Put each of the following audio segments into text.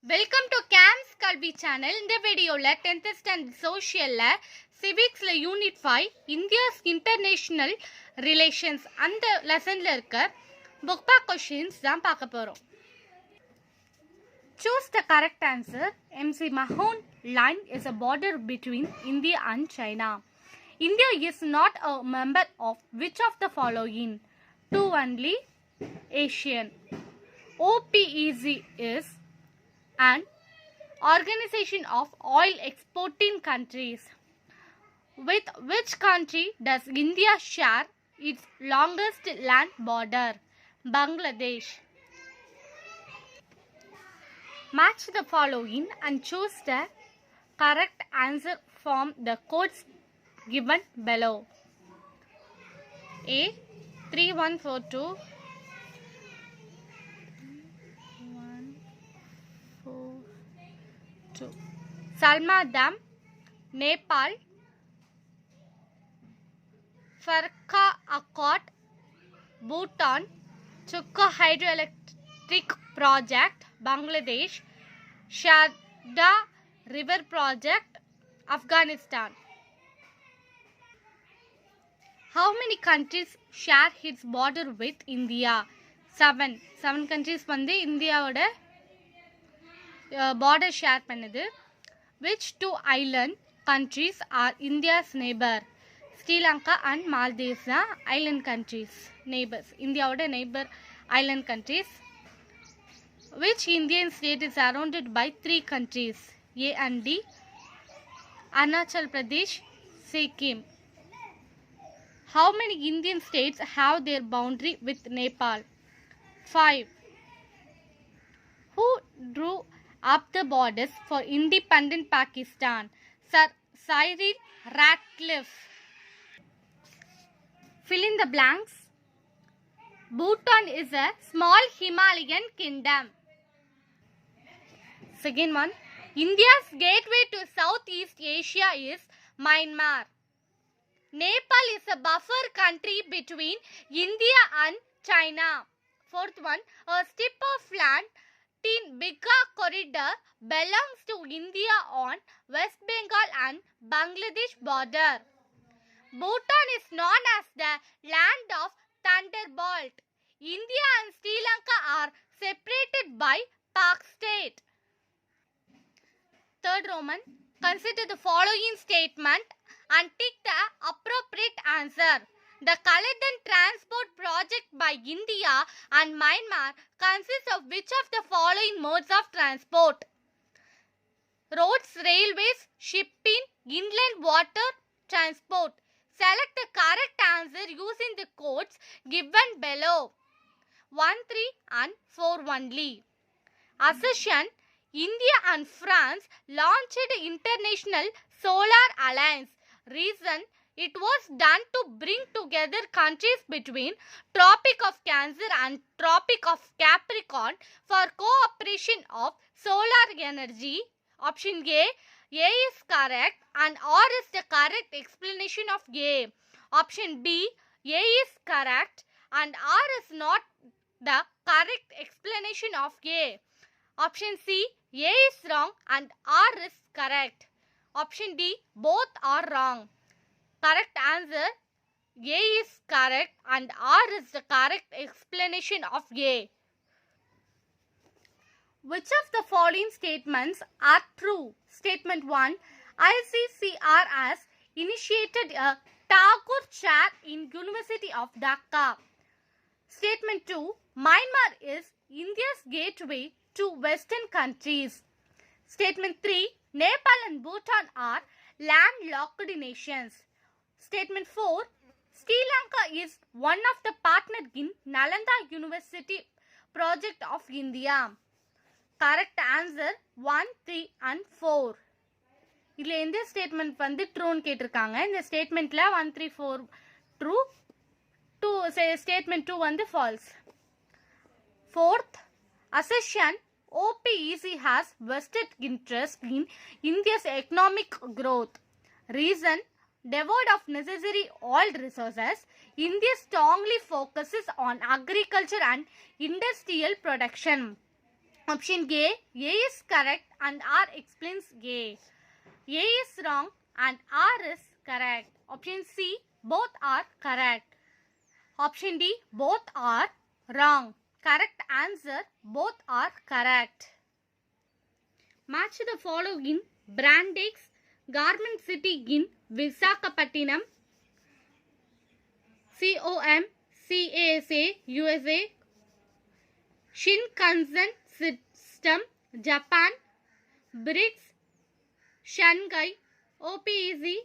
Welcome to games Kalvi channel. இந்த வீடியோவில் 10th standard சோஷியலில் சிவிக்ஸில் யூனிட் 5 இந்தியாஸ் இன்டர்நேஷ்னல் ரிலேஷன்ஸ் அந்த லெசனில் இருக்க புக் பேக் கொஷின்ஸ் தான் பார்க்க போகிறோம். Choose the correct answer. MC Mahon line is a border between India and China. India is not a member of which of the following? Two only. Asian. OPEC is an organization of oil exporting countries. With which country does India share its longest land border? Bangladesh. Match the following and choose the correct answer from the codes given below. A 3142 Salma Dam, Nepal. Farka Accord, Bhutan. Chukka Hydroelectric Project, Bangladesh. Sharda River Project, Afghanistan. How many countries share its border with India? 7 countries வந்து இந்தியாவோட border share பண்ணுது. Which two island countries are India's neighbor? Sri Lanka and Maldives are island countries, neighbors. Indiaவோட neighbor island countries. Which Indian state is surrounded by 3 countries? A and D. Arunachal Pradesh, Sikkim. How many Indian states have their boundary with Nepal? 5. Who drew up the borders for independent Pakistan? Sir Cyril Ratcliffe. Fill in the blanks. Bhutan is a small Himalayan kingdom. Second one. India's gateway to Southeast Asia is Myanmar. Nepal is a buffer country between India and China. Fourth one. A strip of land in Bika corridor belongs to India on West Bengal and Bangladesh border. Bhutan is known as the land of Thunderbolt. India and Sri Lanka are separated by Pak state. Third Roman. Consider the following statement and tick the appropriate answer. The Caledon Transport Project by India and Myanmar consists of which of the following modes of transport? Roads, railways, shipping, inland water transport. Select the correct answer using the codes given below. 1, 3 and 4 only. Assertion. India and France launched International Solar Alliance. Reason. It was done to bring together countries between Tropic of Cancer and Tropic of Capricorn for cooperation of solar energy. Option A. A is correct and R is the correct explanation of A. Option B. A is correct and R is not the correct explanation of A. Option C. A is wrong and R is correct. Option D. Both are wrong. Correct answer. A is correct and R is the correct explanation of A. Which of the following statements are true? Statement 1. ICCR has initiated a Tagore Chair in University of Dhaka. Statement 2. Myanmar is India's gateway to Western countries. Statement 3. Nepal and Bhutan are landlocked nations. Statement 4. Sri Lanka is one of the partners in Nalanda University project of India. Correct answer 1, 3 and 4. இதில் எந்த statement வந்து ட்ரூன்னு கேட்டிருக்காங்க. இந்த ஸ்டேட்மெண்ட்டில் 1, 3, 4 true, statement 2 வந்து falls. Fourth. Assertion. OPEC has vested interest in India's economic growth. Reason. Devoid of necessary oil resources, India strongly focuses on agriculture and industrial production. Option A is correct and R explains A. A is wrong and R is correct. Option C, both are correct. Option D, both are wrong. Correct answer, both are correct. Match the following Brandex Garment City in Visakhapatnam, COMCASA, USA, Shinkansen System, Japan, BRICS, Shanghai, OPEC,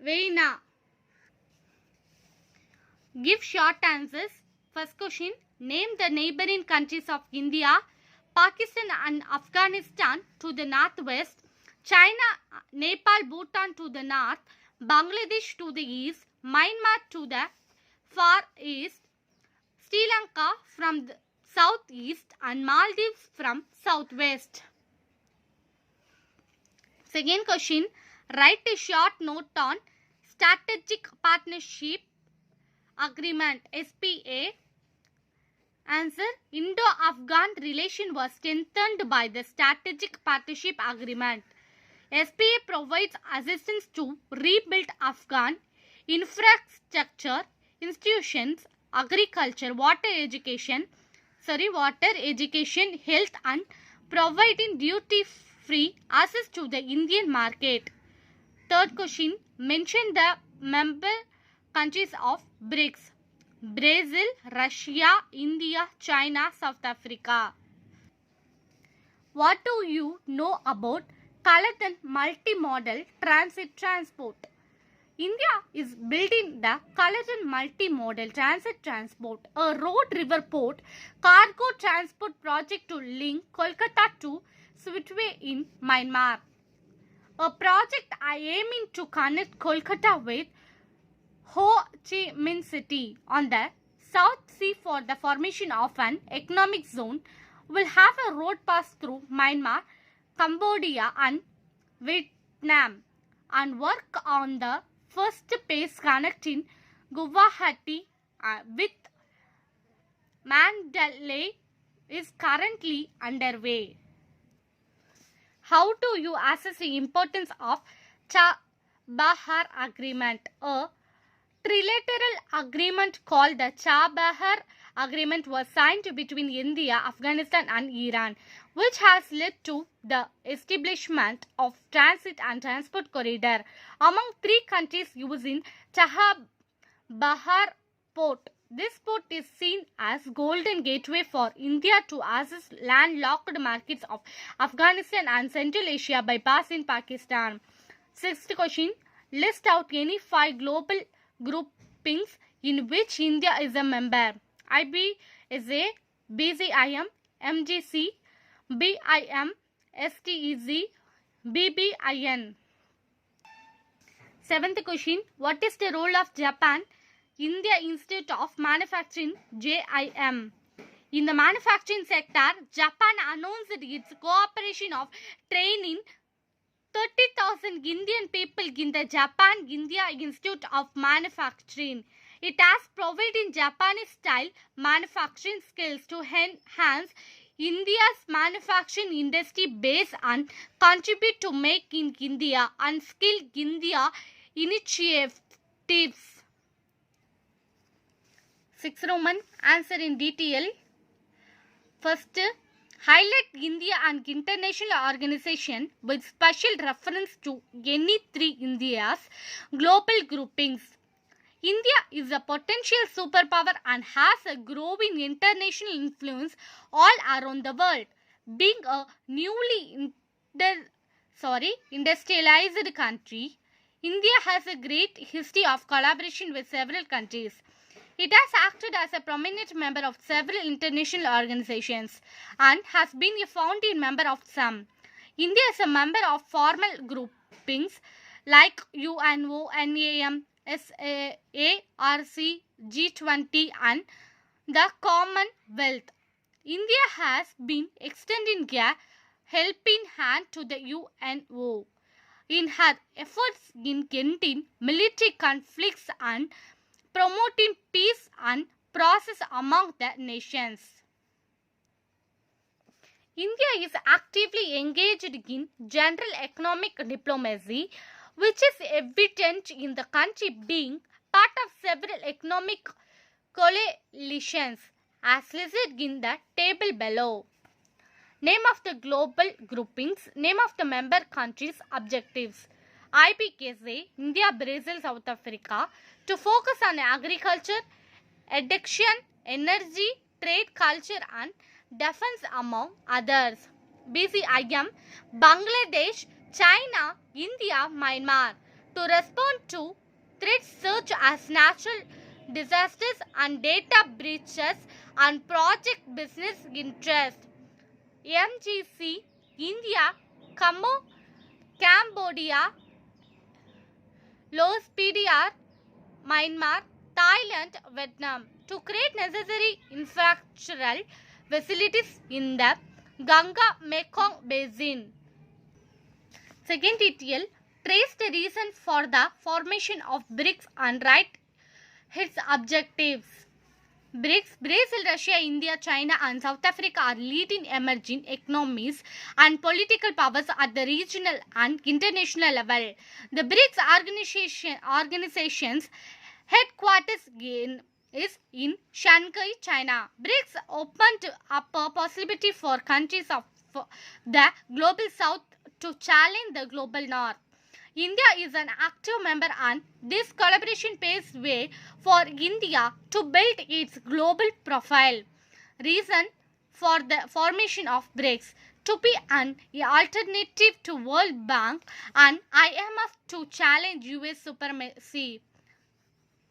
Vienna. Give short answers. First question, name the neighboring countries of India, Pakistan and Afghanistan to the northwest, China, Nepal, Bhutan to the north, Bangladesh to the east, Myanmar to the far east, Sri Lanka from the southeast and Maldives from southwest. Second question, write a short note on Strategic Partnership Agreement, SPA. Answer, Indo-Afghan relation was strengthened by the Strategic Partnership Agreement. SPA provides assistance to rebuild Afghan infrastructure, institutions, agriculture, water education, health and providing duty-free access to the Indian market. Third question, mention the member countries of BRICS. Brazil, Russia, India, China, South Africa. What do you know about Kaladan Multimodal Transit Transport? India is building the Kaladan Multimodal Transit Transport, a road river port cargo transport project to link Kolkata to Sittwe in Myanmar. A project aiming to connect Kolkata with Ho Chi Minh City on the South Sea for the formation of an economic zone will have a road pass through Myanmar, Cambodia and Vietnam and work on the first phase connecting Guwahati with Mandalay is currently underway. How do you assess the importance of Chabahar Agreement? A trilateral agreement called the Chabahar Agreement was signed between India, Afghanistan and Iran, which has led to the establishment of transit and transport corridor among three countries using Chabahar port. This port is seen as golden gateway for India to access landlocked markets of Afghanistan and Central Asia bypassing Pakistan. Sixth question, list out any 5 global groupings in which India is a member. IBSA, BCIM, MGC, BIM, STEZ, BBIN. Seventh question, what is the role of Japan India Institute of Manufacturing, JIM? In the manufacturing sector, Japan announced its cooperation of training 30,000 Indian people in the Japan India Institute of Manufacturing. It has provided Japanese style manufacturing skills to enhance India's manufacturing industry base and contribute to Make in India and Skill India initiatives. 6 Roman, answer in detail. First, highlight India and international organization with special reference to any 3 India's global groupings. India is a potential superpower and has a growing international influence all around the world. Being a newly industrialized country, India has a great history of collaboration with several countries. It has acted as a prominent member of several international organizations and has been a founding member of some. India is a member of formal groupings like UNO, NAM, SAARC, G20 and the Commonwealth. India has been extending a helping hand to the UNO in her efforts in ending military conflicts and promoting peace and process among the nations. India is actively engaged in general economic diplomacy, which is evident in the country being part of several economic coalitions, as listed in the table below. Name of the global groupings, name of the member countries' objectives. IPKC, India, Brazil, South Africa, to focus on agriculture, education, energy, trade, culture and defense among others. BCIM, Bangladesh, China, India, Myanmar, to respond to threats such as natural disasters and data breaches and project business interest. MGC, India, Cambodia, Laos, PDR, Myanmar, Thailand, Vietnam, to create necessary infrastructural facilities in the Ganga-Mekong basin. Second detail, trace the reasons for the formation of BRICS and write its objectives. BRICS, Brazil, Russia, India, China and South Africa are leading emerging economies and political powers at the regional and international level. The BRICS organization's headquarters is in Shanghai, China. BRICS opened up a possibility for countries of the global south to challenge the global north. India is an active member and this collaboration paves way for India to build its global profile. Reason for the formation of BRICS to be an alternative to World Bank and IMF to challenge US supremacy.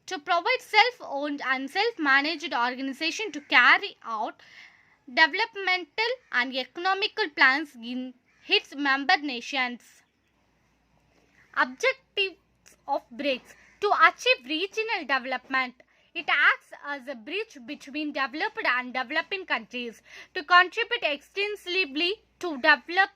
To provide self-owned and self-managed organization to carry out developmental and economical plans in its member nations. Objectives of BRICS: to achieve regional development. It acts as a bridge between developed and developing countries, to contribute extensively to development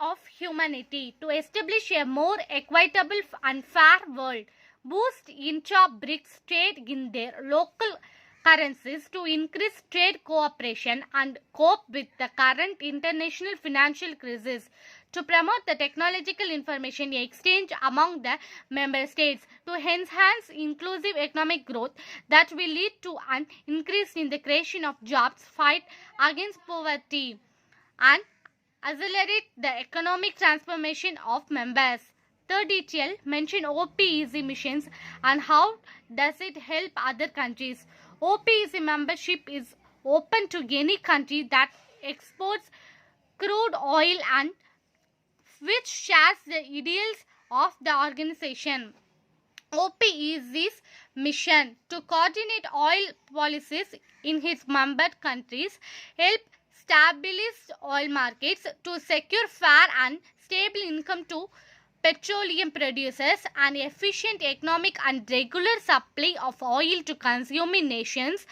of humanity, to establish a more equitable and fair world, boost intra-BRICS trade in their local currencies to increase trade cooperation and cope with the current international financial crisis, to promote the technological information exchange among the member states, to enhance inclusive economic growth that will lead to an increase in the creation of jobs, fight against poverty, and accelerate the economic transformation of members. Third detail, mention OPEC missions and how does it help other countries. OPEC membership is open to any country that exports crude oil and which shares the ideals of the organization. OPEC's mission to coordinate oil policies in its member countries, help stabilize oil markets to secure fair and stable income to petroleum producers, and efficient economic and regular supply of oil to consuming nations,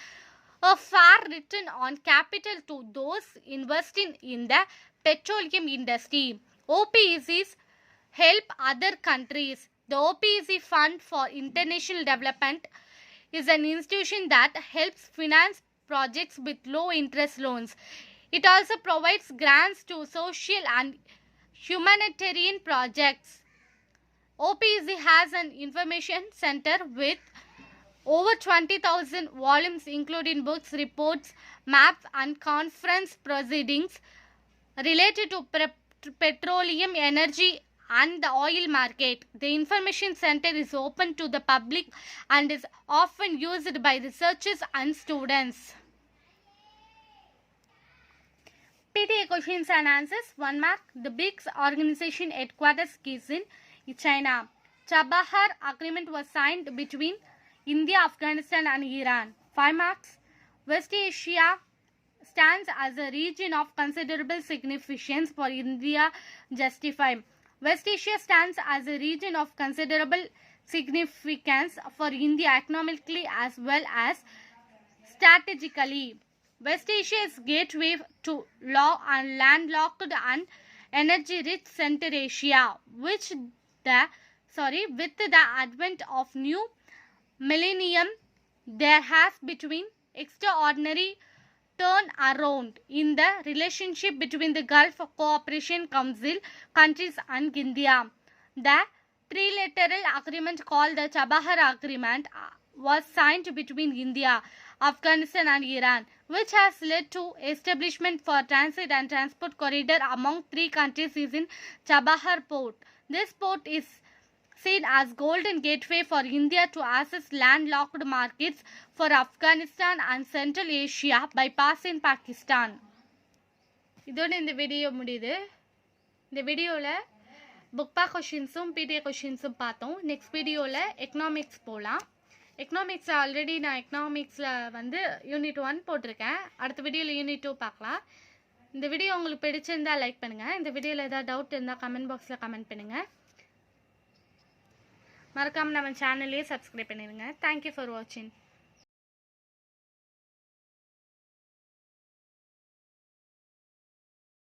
a fair return on capital to those investing in the petroleum industry. OPEC's help other countries. The OPEC Fund for International Development is an institution that helps finance projects with low interest loans. It also provides grants to social and humanitarian projects. OPEC has an information center with over 20,000 volumes including books, reports, maps and conference proceedings related to petroleum, energy and the oil market. The information center is open to the public and is often used by researchers and students. PTA questions and answers. 1 mark. The BRICS organization headquarters is in China. Chabahar Agreement was signed between India, Afghanistan and Iran. 5 marks. West Asia stands as a region of considerable significance for India. Justify. West Asia stands as a region of considerable significance for India economically as well as strategically. West Asia is gateway to law and landlocked and energy-rich Central Asia, with the advent of new millennium, there has been extraordinary turn around in the relationship between the Gulf Cooperation Council countries and India. The trilateral agreement called the Chabahar Agreement was signed between India, Afghanistan and Iran, which has led to establishment for transit and transport corridor among three countries is in Chabahar port. This port is seen as golden gateway for India to access landlocked markets for Afghanistan and Central Asia bypassing Pakistan. இதோட இந்த video முடியுது. இந்த வீடியோவில் book back கொஷின்ஸும் PTA கொஷின்ஸும் பார்த்தோம். Next வீடியோவில் economics போகலாம். Economics already நான் எக்கனாமிக்ஸில் வந்து யூனிட் 1 போட்டிருக்கேன். அடுத்த வீடியோவில் யூனிட் 2 பார்க்கலாம். இந்த வீடியோ உங்களுக்கு பிடிச்சிருந்தால் லைக் பண்ணுங்கள். இந்த வீடியோவில் ஏதாவது டவுட் இருந்தால் கமெண்ட் பாக்ஸில் கமெண்ட் பண்ணுங்கள். மறக்காமல் நம்ம சேனல்லையே சப்ஸ்கிரைப் பண்ணிடுங்க. தேங்க்யூ ஃபார் வாட்சிங்.